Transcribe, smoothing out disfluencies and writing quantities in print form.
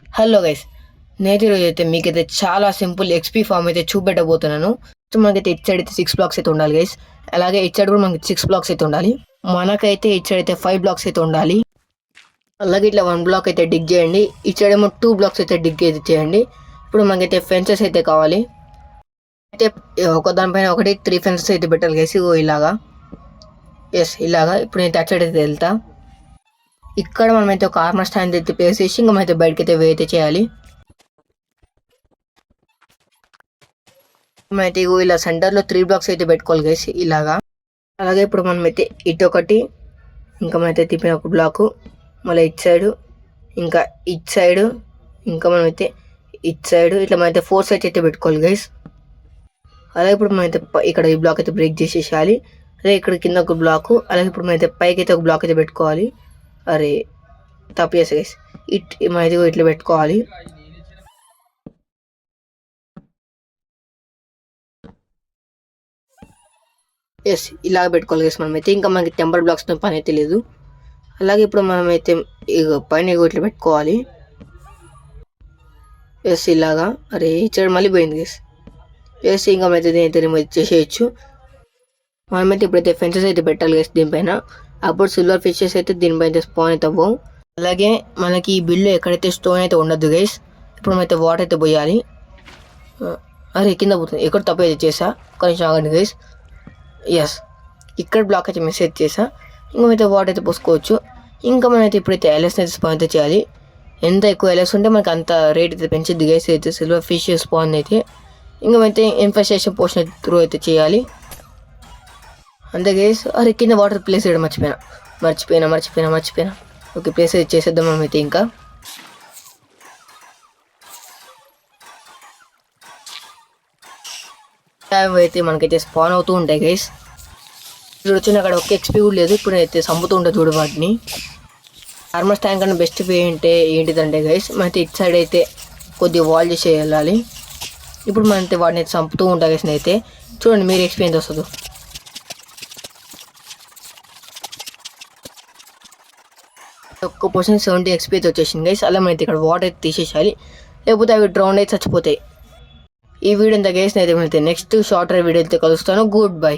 Hello guys, నేటి రోజు అయితే మీకైతే చాలా సింపుల్ ఎక్స్పీ ఫామ్ అయితే చూపెట్టబోతున్నాను. సో మనకైతే ఇటు సైడ్ అయితే 6 బ్లాక్స్ అయితే ఉండాలి గైస్. అలాగే ఇటు సైడ్ కూడా మనకి 6 బ్లాక్స్ అయితే ఉండాలి. మనకైతే ఇటు సైడ్ అయితే 5 బ్లాక్స్ అయితే ఉండాలి. అలాగే ఇట్లా 1 బ్లాక్ అయితే డిగ్ చేయండి. ఇటు సైడ్ ఏమో 2 బ్లాక్స్ అయితే డిగ్ అయితే చేయండి. ఇప్పుడు మనకైతే ఫెన్సెస్ అయితే కావాలి. అయితే ఒక దానిపైన ఒకటి 3 ఫెన్సెస్ అయితే పెట్టాలి గైస్. ఇలాగా ఇలాగా. ఇప్పుడు నేను అటు సైడ్ అయితే వెళ్తా. ఇక్కడ మనమైతే ఒక ఆర్మర్ స్టాండ్ అయితే ప్లేస్ చేసి ఇంకా మనమైతే బయటకైతే వే అయితే చేయాలి. మనమైతే ఇలా సెంటర్లో 3 బ్లాక్స్ అయితే పెట్టుకోవాలి గైస్ ఇలాగా. అలాగే ఇప్పుడు మనమైతే ఇటు ఒకటి, ఇంకా మనమైతే తిప్పిన ఒక బ్లాకు, మళ్ళీ ఇటు సైడు, ఇంకా ఇటు సైడు, ఇంకా మనమైతే ఇటు సైడు, ఇట్లా మనమైతే 4 సైడ్స్ అయితే పెట్టుకోవాలి గైస్. అలాగే ఇప్పుడు మనమైతే ఇక్కడ ఈ బ్లాక్ అయితే బ్రేక్ చేసేసేయాలి. అదే ఇక్కడ కింద ఒక బ్లాకు, అలాగే ఇప్పుడు మనమైతే పైకి అయితే ఒక బ్లాక్ అయితే పెట్టుకోవాలి. అరే తప్పు చేసా గైస్. మనది ఇట్లా పెట్టుకోవాలి. ఇలా పెట్టుకోవాలి గైస్ మనమైతే. ఇంకా మనకి టెంపర్ బ్లాక్స్ పని అయితే లేదు. అలాగే ఇప్పుడు మనమైతే పైన ఇట్లా పెట్టుకోవాలి. ఇలాగా. అరే ఇచ్చాడు మళ్ళీ పోయింది గైస్. ఇంకా మనమైతే దీనైతే రిమూవ్ చేసేయచ్చు. మనమైతే ఇప్పుడైతే ఫెన్సెస్ అయితే పెట్టాలి గైస్ దీనిపైన. అప్పుడు సిల్వర్ ఫిషెస్ అయితే దీనిపైన స్పాన్ అయితే అవ్వవు. అలాగే మనకి ఈ బిల్లు ఎక్కడైతే స్టోన్ అయితే ఉండదు గైస్. ఇప్పుడు మనమైతే వాటర్ అయితే పోయాలి. అరే కింద పోతుంది, ఎక్కడ తప్పు అయితే చేసా, కొంచెం ఆగండి గైస్. ఇక్కడ బ్లాక్ అయితే మెసేజ్ చేసా. ఇంకా అయితే వాటర్ అయితే పోసుకోవచ్చు. ఇంకా మనమైతే ఇప్పుడైతే ఎల్ఎస్ అయితే స్పాన్ అయితే చేయాలి. ఎంత ఎక్కువ ఎల్ఎస్ ఉంటే మనకి అంత రేట్ అయితే పెంచిద్ది గైస్. అయితే సిల్వర్ ఫిష్ స్పాన్ అయితే ఇంకా అయితే ఇన్ఫెస్టేషన్ పోషన్ త్రూ అయితే చేయాలి అంతే గైస్. అరే కింద వాటర్ ప్లేస్ చేయడం మర్చిపోయినా. ఓకే, ప్లేస్ అయితే చేసేద్దాం మనమైతే. ఇంకా అయితే మనకైతే స్పాన్ అవుతూ ఉంటాయి గైస్. ఇప్పుడు వచ్చిన అక్కడ ఒక ఎక్స్పీ కూడా లేదు. ఇప్పుడు అయితే చంపుతూ ఉంటాయి చూడు వాటిని. ఆర్మర్ స్టాండ్ కన్నా బెస్ట్ వే ఏంటిదంటే గైస్, మనైతే ఇటు సైడ్ అయితే కొద్దిగా వాల్ చేసి వెళ్ళాలి. ఇప్పుడు మనైతే వాటిని అయితే చంపుతూ ఉంటాయి గైస్. అయితే చూడండి మీరు ఎక్స్పీరియన్స్ వస్తుంది. ఒక్క పర్సెంట్ 70 ఎక్స్పీ అయితే వచ్చేసింది గైస్. అలా మనైతే ఇక్కడ వాటర్ అయితే తీసేసేయాలి, లేకపోతే అవి డ్రౌన్ అయితే చచ్చిపోతాయి. ఈ వీడియో అంతా గైస్ అయితే నెక్స్ట్ షార్టర్ వీడియో అయితే కలుస్తాను. Good bye.